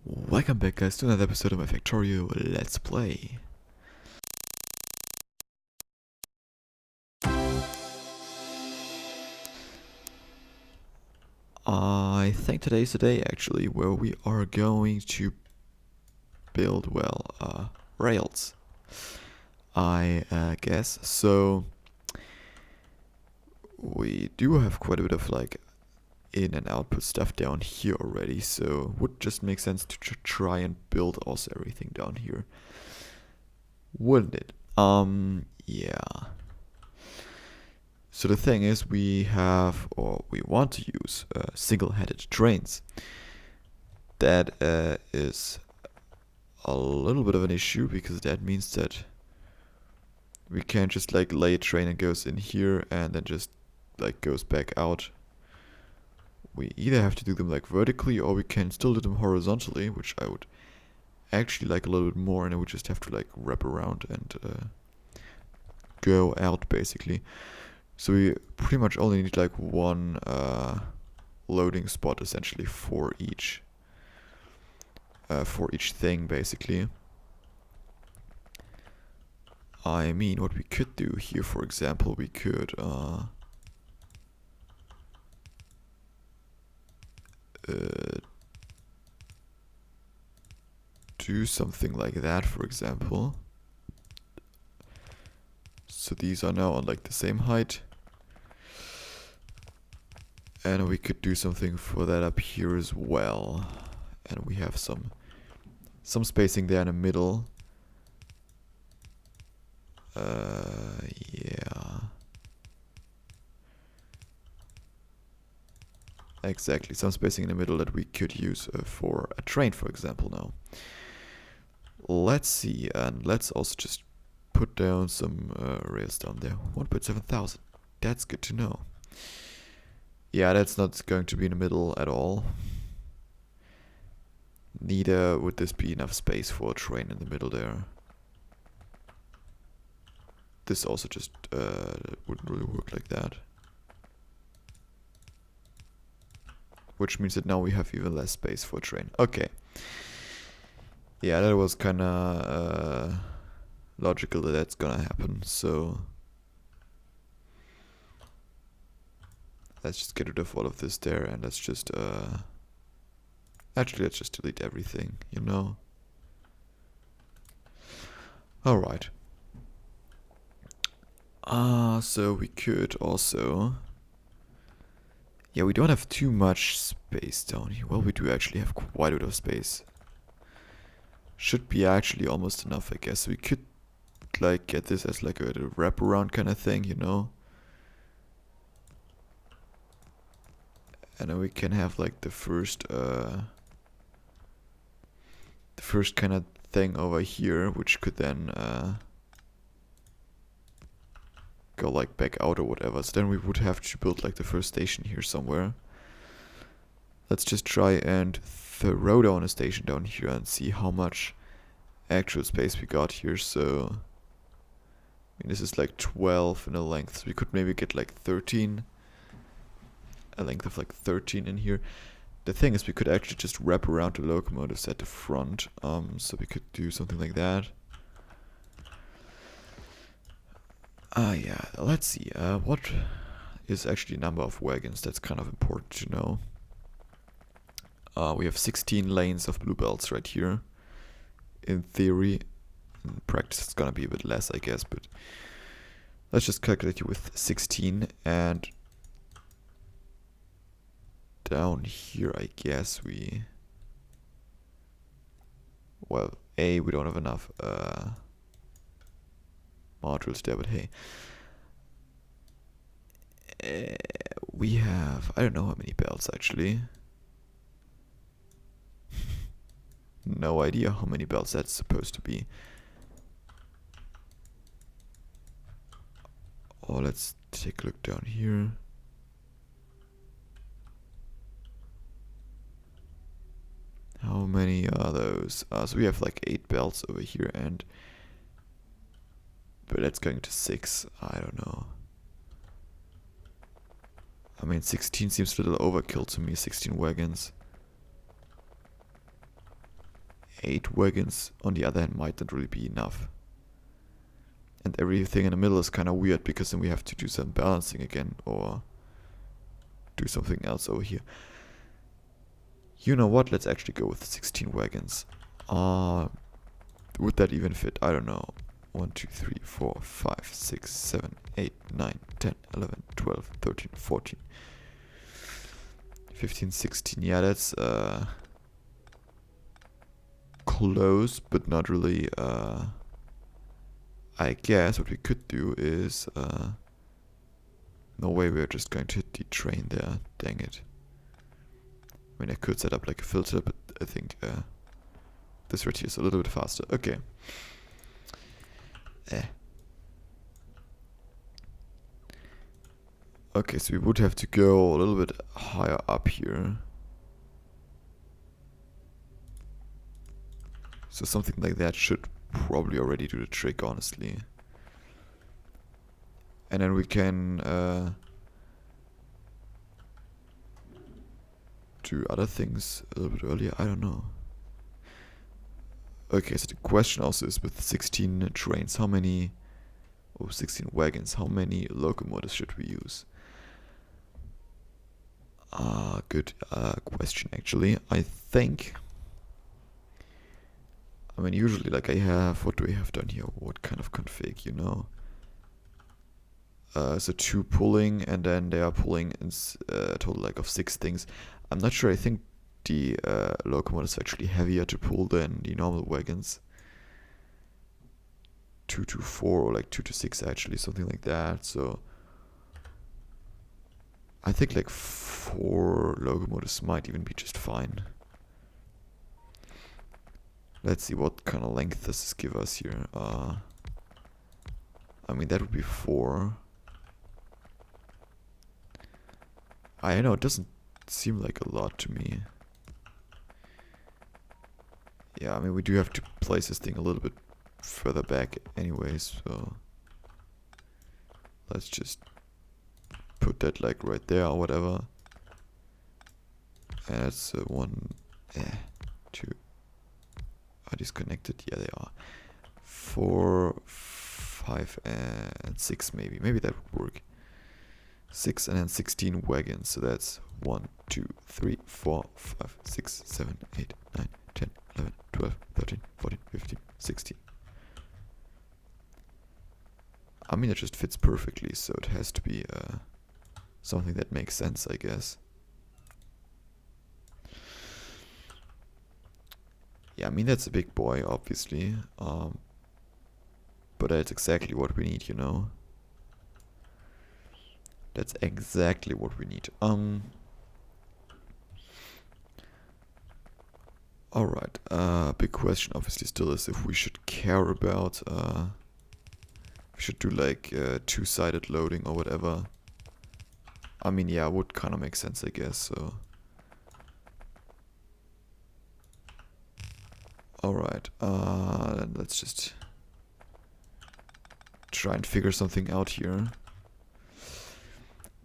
Welcome back, guys, to another episode of my Factorio Let's Play. I think today's the day, actually, where we are going to build, rails, I guess. So, we do have quite a bit of, in and output stuff down here already, so would just make sense to try and build also everything down here, wouldn't it? Yeah. So the thing is, we have, or we want to use, single-headed trains. That is a little bit of an issue, because that means that we can't just lay a train and goes in here and then just goes back out. We either have to do them vertically, or we can still do them horizontally, which I would actually like a little bit more, and I would just have to wrap around and go out basically. So we pretty much only need one loading spot essentially for each thing basically. I mean, what we could do here, for example, we could do something like that, for example. So these are now on the same height. And we could do something for that up here as well. And we have some spacing there in the middle. Yeah. Exactly, some spacing in the middle that we could use for a train, for example, now. Let's see, and let's also just put down some rails down there. 1.7 thousand. That's good to know. Yeah, that's not going to be in the middle at all. Neither would this be enough space for a train in the middle there. This also just wouldn't really work like that. Which means that now we have even less space for a train. Okay. Yeah, that was kinda logical that that's gonna happen, so let's just get rid of all of this there, and let's just actually let's just delete everything, you know. Alright. So we could also, yeah, we don't have too much space down here. Well, we do actually have quite a bit of space. Should be actually almost enough, I guess. We could get this as a wraparound kind of thing, you know. And then we can have the first kind of thing over here, which could then go back out or whatever. So then we would have to build the first station here somewhere. Let's just try and throw down a station down here and see how much actual space we got here. So I mean, this is 12 in a length, so we could maybe get 13, a length of 13 in here. The thing is, we could actually just wrap around the locomotives at the front, so we could do something like that. Yeah, let's see, what is actually the number of wagons? That's kind of important to know. We have 16 lanes of blue belts right here. In theory, in practice it's gonna be a bit less, I guess, but let's just calculate it with 16, and down here I guess we, well, we don't have enough modules there, but hey, we have, I don't know how many belts actually. No idea how many belts that's supposed to be. Oh, let's take a look down here. How many are those? So we have 8 belts over here, but that's going to 6. I don't know. I mean, 16 seems a little overkill to me, 16 wagons. 8 wagons on the other hand might not really be enough. And everything in the middle is kind of weird because then we have to do some balancing again or do something else over here. You know what? Let's actually go with 16 wagons. Would that even fit? I don't know. 1, 2, 3, 4, 5, 6, 7, 8, 9, 10, 11, 12, 13, 14, 15, 16. Yeah, that's close, but not really. I guess what we could do is no way we're just going to hit the train there. Dang it. I mean, I could set up like a filter, but I think this right here is a little bit faster. Okay. Okay, so we would have to go a little bit higher up here. So something like that should probably already do the trick, honestly. And then we can do other things a little bit earlier. I don't know. Okay, so the question also is with 16 trains, how many... Oh, 16 wagons, how many locomotives should we use? Good question, actually. I think... I mean, usually, like, I have... What do we have down here? What kind of config, you know? So 2 pulling, and then they are pulling in a total, like, of 6 things. I'm not sure, I think the locomotives are actually heavier to pull than the normal wagons. 2 to 4 or like 2 to 6 actually, something like that. So I think like 4 locomotives might even be just fine. Let's see what kind of length does this give us here. I mean, that would be 4. I know, it doesn't seem like a lot to me. Yeah, I mean, we do have to place this thing a little bit further back anyways, so let's just put that like right there or whatever. And that's 1, 2. Are these connected? Yeah, they are. 4, 5, and 6 maybe. Maybe that would work. 6 and then 16 wagons. So that's 1, 2, 3, 4, 5, 6, 7, 8, 9, 10, 11, 12, 13, 14, 15, 16. I mean, it just fits perfectly, so it has to be something that makes sense, I guess. Yeah, I mean, that's a big boy, obviously. But that's exactly what we need, you know? That's exactly what we need. Alright, big question obviously still is if we should care about, we should do like two-sided loading or whatever. I mean, yeah, would kind of make sense, I guess, so. Alright, then let's just try and figure something out here.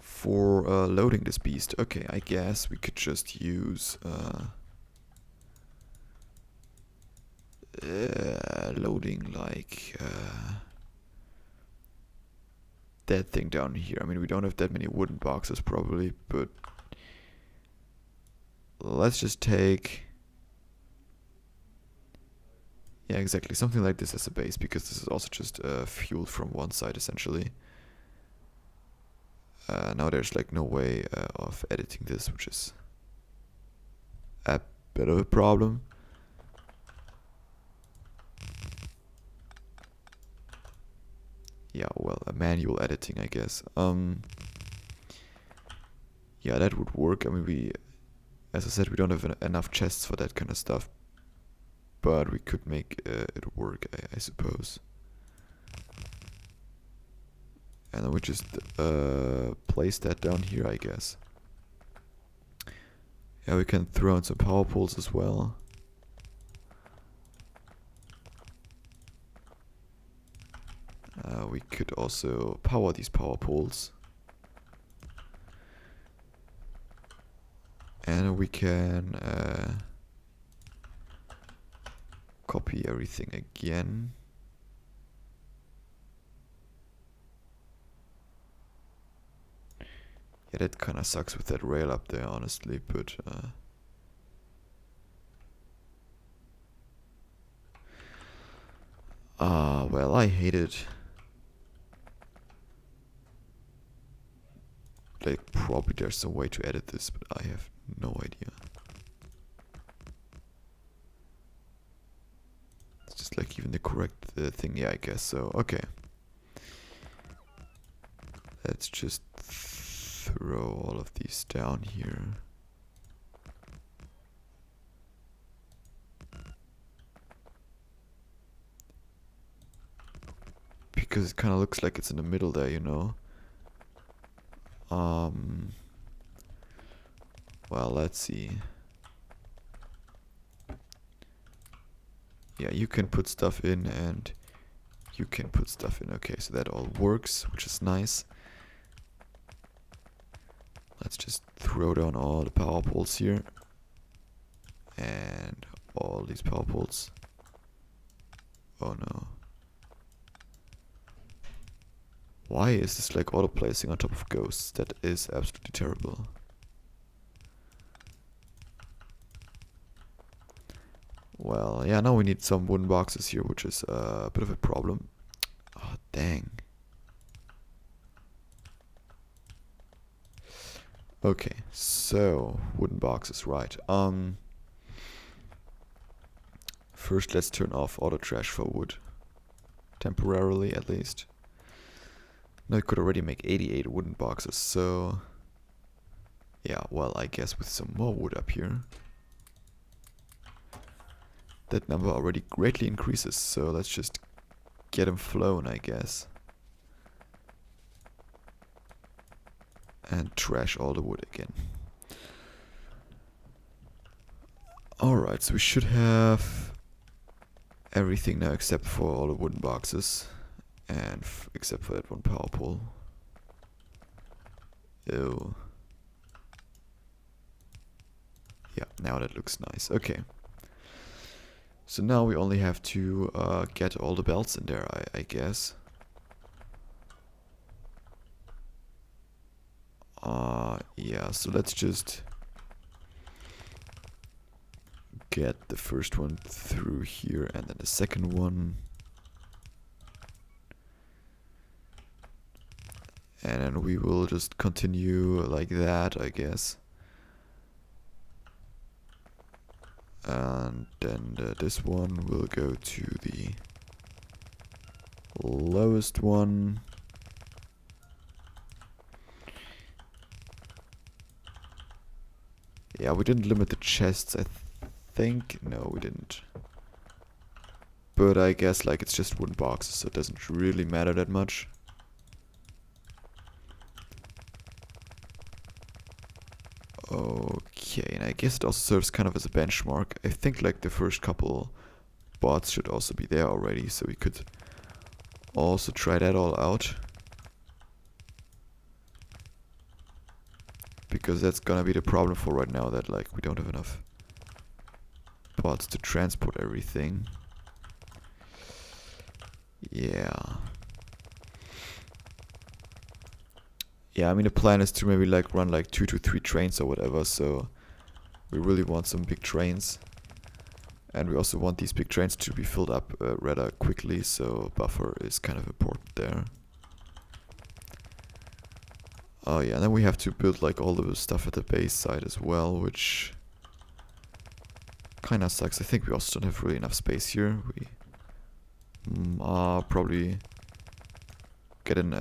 For loading this beast, okay, I guess we could just use loading like that thing down here. I mean, we don't have that many wooden boxes probably, but let's just take, yeah, exactly, something like this as a base, because this is also just fuel from one side essentially. Now there's like no way of editing this, which is a bit of a problem. Yeah, well, a manual editing, I guess. Yeah, that would work. I mean, as I said, we don't have enough chests for that kind of stuff, but we could make it work, I suppose. And then we just place that down here, I guess. Yeah, we can throw in some power poles as well. We could also power these power poles. And we can copy everything again. Yeah, that kind of sucks with that rail up there, honestly, but well, I hate it. Like, probably there's some way to edit this, but I have no idea. It's just like even the correct thing, yeah, I guess so. Okay. Let's just throw all of these down here. Because it kind of looks like it's in the middle there, you know. Well, let's see. Yeah, you can put stuff in and you can put stuff in. Okay, so that all works, which is nice. Let's just throw down all the power poles here. And all these power poles. Oh no. Why is this like auto placing on top of ghosts? That is absolutely terrible. Well, yeah, now we need some wooden boxes here, which is a bit of a problem. Oh, dang. Okay, so wooden boxes, right. First let's turn off auto trash for wood. Temporarily, at least. Now I could already make 88 wooden boxes, so... Yeah, well, I guess with some more wood up here, that number already greatly increases, so let's just get them flown, I guess. And trash all the wood again. Alright, so we should have everything now except for all the wooden boxes. And except for that one power pole. Ew. Yeah, now that looks nice. Okay. So now we only have to get all the belts in there, I guess. Yeah, so let's just get the first one through here and then the second one. And then we will just continue like that, I guess. And then this one will go to the lowest one. Yeah, we didn't limit the chests, I think. No, we didn't. But I guess like it's just wooden boxes, so it doesn't really matter that much. Okay, and I guess it also serves kind of as a benchmark. I think like the first couple bots should also be there already, so we could also try that all out. Because that's gonna be the problem for right now, that like we don't have enough bots to transport everything. Yeah. Yeah, I mean the plan is to maybe like run like 2 to 3 trains or whatever, so we really want some big trains. And we also want these big trains to be filled up rather quickly, so buffer is kind of important there. Oh yeah, and then we have to build like all the stuff at the base side as well, which kinda sucks. I think we also don't have really enough space here. We are probably getting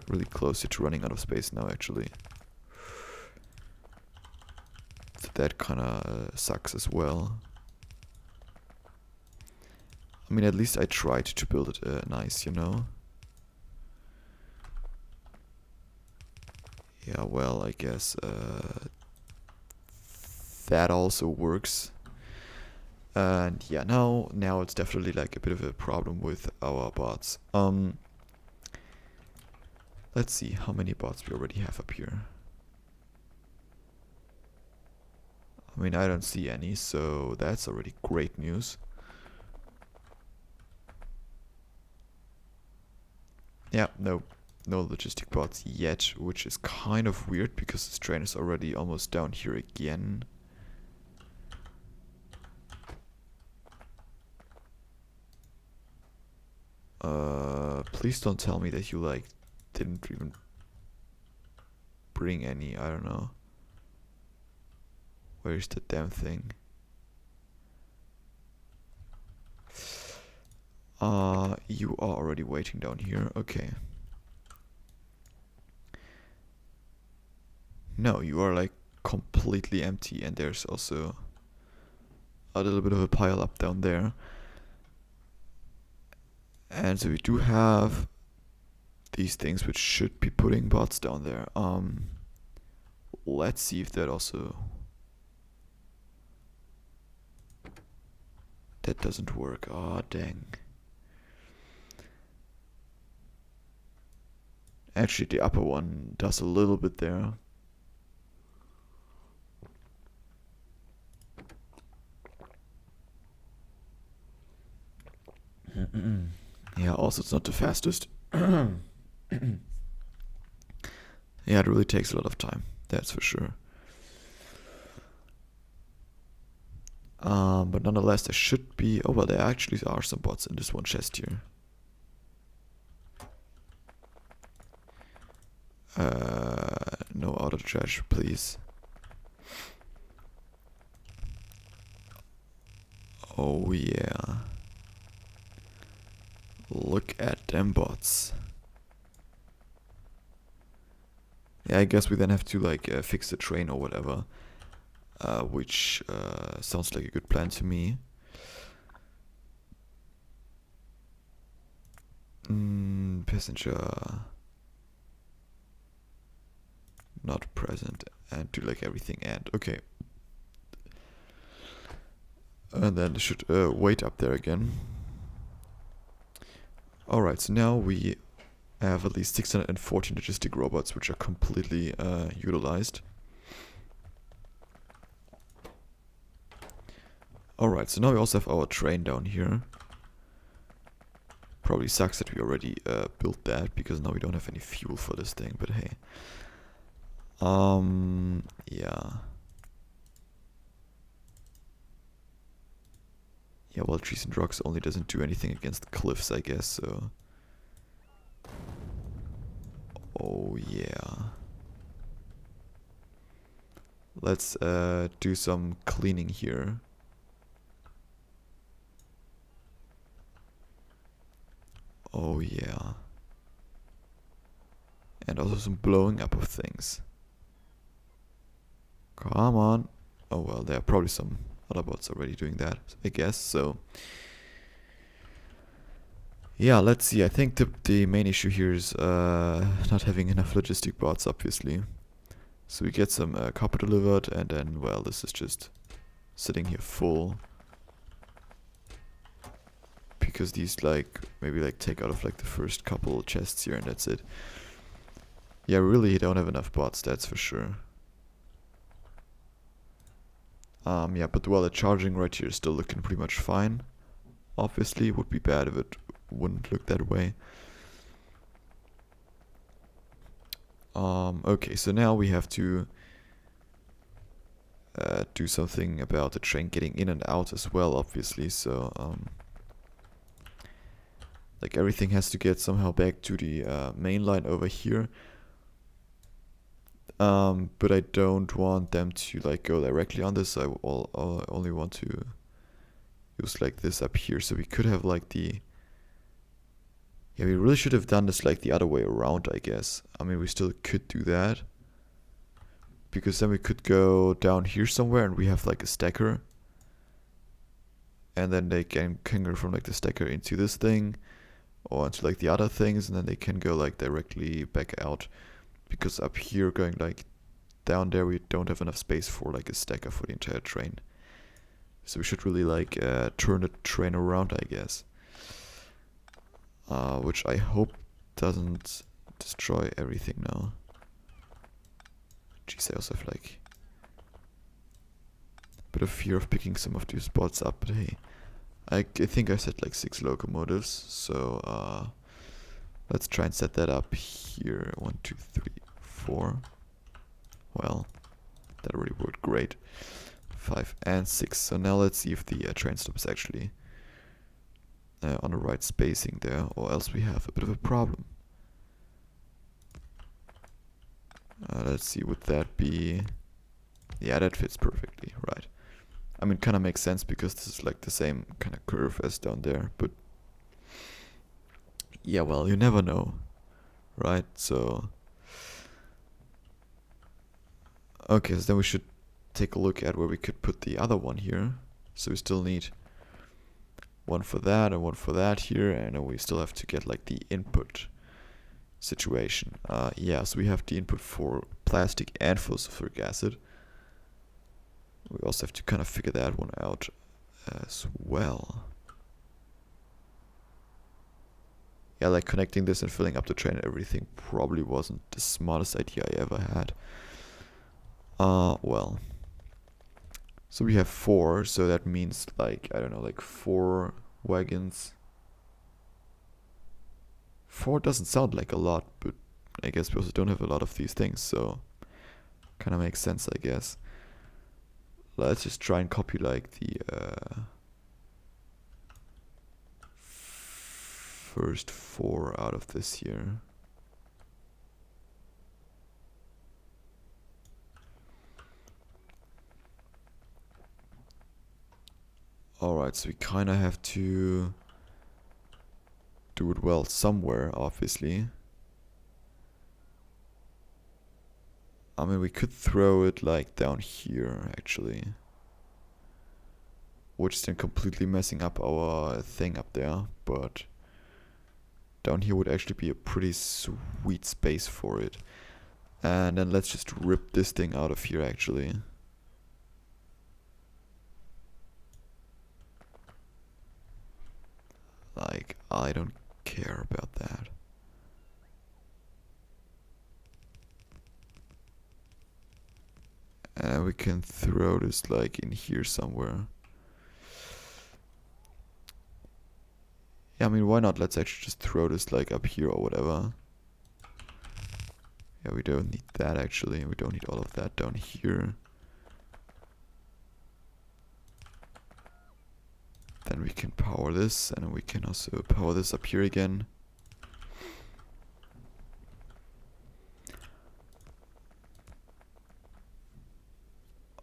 really close to running out of space now, actually. So that kinda sucks as well. I mean, at least I tried to build it nice, you know? Yeah, well, I guess that also works. And yeah, now it's definitely like a bit of a problem with our bots. Let's see how many bots we already have up here. I mean, I don't see any, so that's already great news. Yeah, no logistic bots yet, which is kind of weird because this train is already almost down here again. Please don't tell me that you like didn't even bring any, I don't know. Where's the damn thing? You are already waiting down here, okay. No, you are like completely empty, and there's also a little bit of a pile up down there. And so we do have these things which should be putting bots down there. Let's see if that also... That doesn't work. Ah, dang. Actually, the upper one does a little bit there. Yeah, also it's not the fastest. Yeah, it really takes a lot of time, that's for sure. But nonetheless, there should be... Oh, well, there actually are some bots in this one chest here. No auto trash, please. Oh, yeah. Look at them bots. Yeah, I guess we then have to, like, fix the train or whatever. Which sounds like a good plan to me. Passenger not present, and do like everything and okay. And then it should wait up there again. Alright, so now we have at least 614 logistic robots which are completely utilized. Alright, so now we also have our train down here. Probably sucks that we already built that, because now we don't have any fuel for this thing, but hey. Yeah. Yeah, well, trees and rocks only doesn't do anything against cliffs, I guess, so... Oh, yeah. Let's do some cleaning here. Oh, yeah. And also some blowing up of things. Come on. Oh, well, there are probably some other bots already doing that, I guess, so... Yeah, let's see. I think the main issue here is not having enough logistic bots, obviously. So we get some copper delivered, and then, well, this is just sitting here full. Because these, like, maybe, like, take out of, like, the first couple chests here, and that's it. Yeah, really, you don't have enough bots, that's for sure. Yeah, but, well, the charging right here is still looking pretty much fine. Obviously, it would be bad if it wouldn't look that way. Okay, so now we have to do something about the train getting in and out as well, obviously, so like everything has to get somehow back to the main line over here. But I don't want them to like go directly on this. I only want to use like this up here, so we could have like the... Yeah, we really should have done this like the other way around, I guess. I mean, we still could do that. Because then we could go down here somewhere and we have like a stacker. And then they can go from like the stacker into this thing. Or into like the other things, and then they can go like directly back out. Because up here going like down there we don't have enough space for like a stacker for the entire train. So we should really like turn the train around, I guess. Which I hope doesn't destroy everything now. Jeez, I also have like a bit of fear of picking some of these spots up, but hey. I think I said like 6 locomotives, so Let's try and set that up here. 1, 2, 3, 4. Well, that already worked great. 5 and 6. So now let's see if the train stop is actually on the right spacing there, or else we have a bit of a problem. Let's see, would that be... Yeah, that fits perfectly, right. I mean, kind of makes sense because this is like the same kind of curve as down there, but... Yeah, well, you never know, right? So... Okay, so then we should take a look at where we could put the other one here. So we still need one for that and one for that here, and then we still have to get like the input situation. Yeah, so we have the input for plastic and for sulfuric acid. We also have to kind of figure that one out as well. Yeah, like connecting this and filling up the train and everything probably wasn't the smartest idea I ever had. Well. So we have 4, so that means like, I don't know, like 4 wagons. 4 doesn't sound like a lot, but I guess we also don't have a lot of these things, so kind of makes sense, I guess. Let's just try and copy like the first 4 out of this here. Alright, so we kind of have to do it well somewhere, obviously. I mean, we could throw it like down here, actually. Which is then completely messing up our thing up there, but down here would actually be a pretty sweet space for it. And then let's just rip this thing out of here, actually. Like, I don't care about that. And we can throw this like in here somewhere. Yeah, I mean, why not? Let's actually just throw this like up here or whatever. Yeah, we don't need that actually. We don't need all of that down here. Then we can power this, and we can also power this up here again.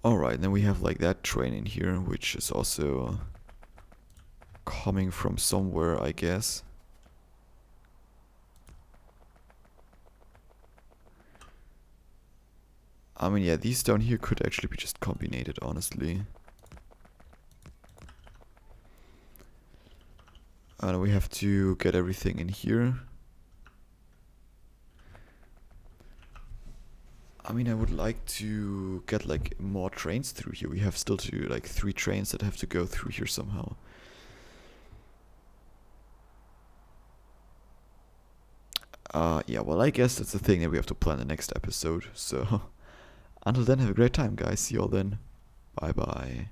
Alright, then we have like that train in here, which is also coming from somewhere, I guess. I mean, yeah, these down here could actually be just combined, honestly. And we have to get everything in here. I mean, I would like to get like more trains through here. We have still to like 3 trains that have to go through here somehow. Yeah, well, I guess that's the thing that we have to plan the next episode. So, until then, have a great time, guys. See you all then. Bye bye.